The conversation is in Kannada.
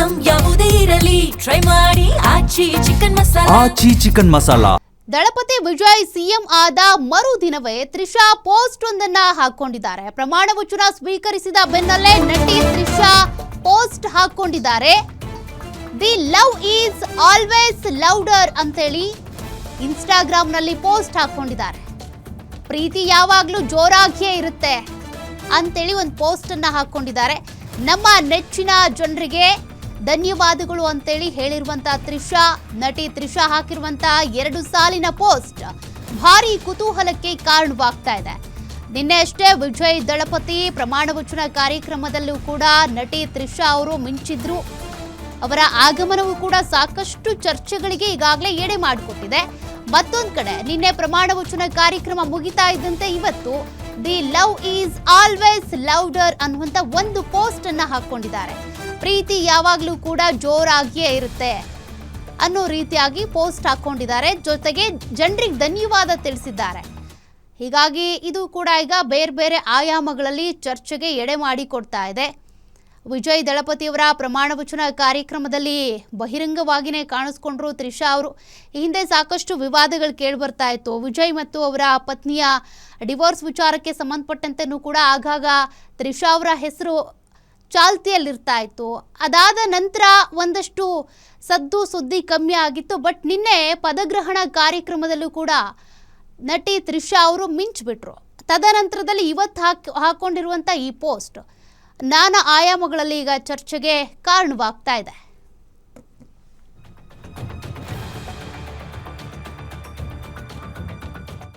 ಐಟಂ ಯಾವುದೇ ಇರಲಿ ಟ್ರೈ ಮಾಡಿ ಆಚಿ ಚಿಕನ್ ಮಸಾಲಾ. ದಳಪತಿ ವಿಜಯ್ ಸಿಎಂ ಆದ ಮರುದಿನವೇ ತ್ರಿಷಾ ಪೋಸ್ಟ್ ಒಂದನ್ನ ಹಾಕೊಂಡಿದ್ದಾರೆ. ಪ್ರಮಾಣ ವಚನ ಸ್ವೀಕರಿಸಿದ ಬೆನ್ನಲ್ಲೇ ನಟಿ ತ್ರಿಷಾ ಪೋಸ್ಟ್ ಹಾಕೊಂಡಿದ್ದಾರೆ. The love is always louder ಅಂತೇಳಿ ಇನ್ಸ್ಟಾಗ್ರಾಮ್ ನಲ್ಲಿ ಪೋಸ್ಟ್ ಹಾಕೊಂಡಿದ್ದಾರೆ. ಪ್ರೀತಿ ಯಾವಾಗ್ಲೂ ಜೋರಾಗಿಯೇ ಇರುತ್ತೆ ಅಂತೇಳಿ ಒಂದು ಪೋಸ್ಟ್ ಅನ್ನ ಹಾಕೊಂಡಿದ್ದಾರೆ. ನಮ್ಮ ನೆಚ್ಚಿನ ಜನರಿಗೆ ಧನ್ಯವಾದಗಳು ಅಂತೇಳಿ ಹೇಳಿರುವಂತ ತ್ರಿಷಾ, ನಟಿ ತ್ರಿಷಾ ಹಾಕಿರುವಂತ 2 ಸಾಲಿನ ಪೋಸ್ಟ್ ಭಾರಿ ಕುತೂಹಲಕ್ಕೆ ಕಾರಣವಾಗ್ತಾ ಇದೆ. ನಿನ್ನೆ ಅಷ್ಟೇ ವಿಜಯ್ ದಳಪತಿ ಪ್ರಮಾಣ ವಚನ ಕಾರ್ಯಕ್ರಮದಲ್ಲೂ ಕೂಡ ನಟಿ ತ್ರಿಷಾ ಅವರು ಮಿಂಚಿದ್ರು. ಅವರ ಆಗಮನವೂ ಕೂಡ ಸಾಕಷ್ಟು ಚರ್ಚೆಗಳಿಗೆ ಈಗಾಗಲೇ ಎಡೆ ಮಾಡಿಕೊಟ್ಟಿದೆ. ಮತ್ತೊಂದು ಕಡೆ ನಿನ್ನೆ ಪ್ರಮಾಣ ವಚನ ಕಾರ್ಯಕ್ರಮ ಮುಗಿತಾ ಇದ್ದಂತೆ ಇವತ್ತು the love is always louder ಅನ್ನುವಂತ ಒಂದು ಪೋಸ್ಟ್ ಅನ್ನ ಹಾಕೊಂಡಿದ್ದಾರೆ. ಪ್ರೀತಿ ಯಾವಾಗಲೂ ಕೂಡ ಜೋರಾಗಿಯೇ ಇರುತ್ತೆ ಅನ್ನೋ ರೀತಿಯಾಗಿ ಪೋಸ್ಟ್ ಹಾಕೊಂಡಿದ್ದಾರೆ. ಜೊತೆಗೆ ಜನರಿಗೆ ಧನ್ಯವಾದ ತಿಳಿಸಿದ್ದಾರೆ. ಹೀಗಾಗಿ ಇದು ಕೂಡ ಈಗ ಬೇರೆ ಬೇರೆ ಆಯಾಮಗಳಲ್ಲಿ ಚರ್ಚೆಗೆ ಎಡೆ ಮಾಡಿಕೊಡ್ತಾ ಇದೆ. ವಿಜಯ್ ದಳಪತಿಯವರ ಪ್ರಮಾಣ ವಚನ ಕಾರ್ಯಕ್ರಮದಲ್ಲಿ ಬಹಿರಂಗವಾಗಿಯೇ ಕಾಣಿಸ್ಕೊಂಡ್ರು ತ್ರಿಷಾ ಅವರು. ಈ ಹಿಂದೆ ಸಾಕಷ್ಟು ವಿವಾದಗಳು ಕೇಳಿಬರ್ತಾ ಇತ್ತು. ವಿಜಯ್ ಮತ್ತು ಅವರ ಪತ್ನಿಯ ಡಿವೋರ್ಸ್ ವಿಚಾರಕ್ಕೆ ಸಂಬಂಧಪಟ್ಟಂತೆಯೂ ಕೂಡ ಆಗಾಗ ತ್ರಿಷಾ ಅವರ ಹೆಸರು ಚಾಲ್ತಿಯಲ್ಲಿರ್ತಾ ಇತ್ತು. ಅದಾದ ನಂತರ ಒಂದಷ್ಟು ಸದ್ದು ಸುದ್ದಿ ಕಮ್ಮಿ ಆಗಿತ್ತು. ಬಟ್ ನಿನ್ನೆ ಪದಗ್ರಹಣ ಕಾರ್ಯಕ್ರಮದಲ್ಲೂ ಕೂಡ ನಟಿ ತ್ರಿಷಾ ಅವರು ಮಿಂಚಿಬಿಟ್ರು. ತದನಂತರದಲ್ಲಿ ಇವತ್ತು ಹಾಕೊಂಡಿರುವಂಥ ಈ ಪೋಸ್ಟ್ ನಾನಾ ಆಯಾಮಗಳಲ್ಲಿ ಈಗ ಚರ್ಚೆಗೆ ಕಾರಣವಾಗ್ತಾ ಇದೆ.